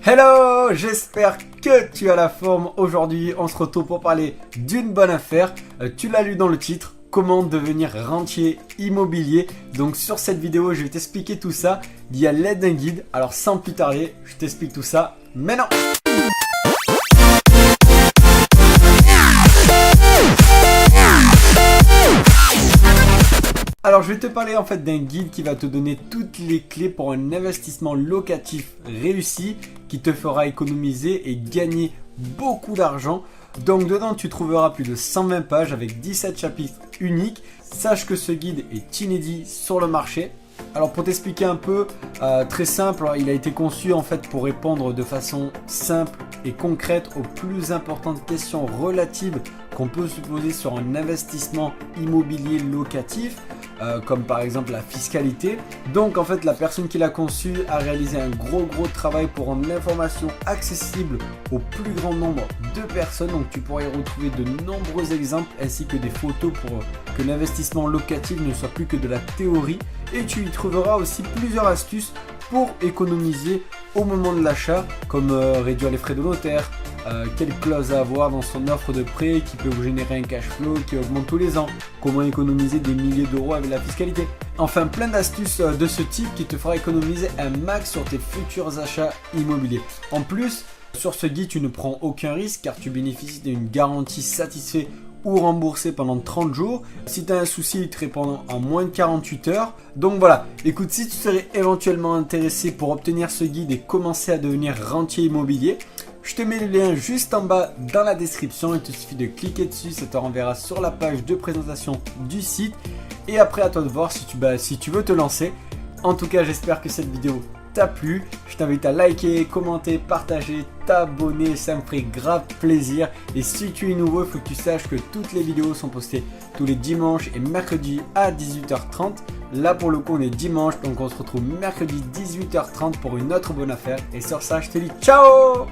Hello, j'espère que tu as la forme. Aujourd'hui, on se retrouve pour parler d'une bonne affaire. Tu l'as lu dans le titre, comment devenir rentier immobilier. Donc sur cette vidéo, je vais t'expliquer tout ça via l'aide d'un guide. Alors sans plus tarder, je t'explique tout ça maintenant. Alors je vais te parler en fait d'un guide qui va te donner toutes les clés pour un investissement locatif réussi qui te fera économiser et gagner beaucoup d'argent. Donc dedans tu trouveras plus de 120 pages avec 17 chapitres uniques. Sache que ce guide est inédit sur le marché. Alors pour t'expliquer un peu, très simple, il a été conçu en fait pour répondre de façon simple et concrète aux plus importantes questions relatives qu'on peut se poser sur un investissement immobilier locatif. Comme par exemple la fiscalité. Donc en fait la personne qui l'a conçu a réalisé un gros travail pour rendre l'information accessible au plus grand nombre de personnes. Donc tu pourras y retrouver de nombreux exemples ainsi que des photos pour que l'investissement locatif ne soit plus que de la théorie. Et tu y trouveras aussi plusieurs astuces pour économiser au moment de l'achat, comme réduire les frais de notaire, quelle clause à avoir dans son offre de prêt qui peut vous générer un cash flow qui augmente tous les ans, comment économiser des milliers d'euros avec la fiscalité. Enfin plein d'astuces de ce type qui te fera économiser un max sur tes futurs achats immobiliers. En plus, sur ce guide tu ne prends aucun risque car tu bénéficies d'une garantie satisfait ou remboursé pendant 30 jours. Si tu as un souci, ils te répondent en moins de 48 heures. Donc voilà, écoute, si tu serais éventuellement intéressé pour obtenir ce guide et commencer à devenir rentier immobilier, je te mets le lien juste en bas dans la description. Il te suffit de cliquer dessus, ça te renverra sur la page de présentation du site. Et après, à toi de voir si tu veux te lancer. En tout cas, j'espère que cette vidéo t'a plu. Je t'invite à liker, commenter, partager, t'abonner, ça me ferait grave plaisir. Et si tu es nouveau, il faut que tu saches que toutes les vidéos sont postées tous les dimanches et mercredis à 18h30. Là pour le coup on est dimanche, donc on se retrouve mercredi 18h30 pour une autre bonne affaire. Et sur ça je te dis ciao!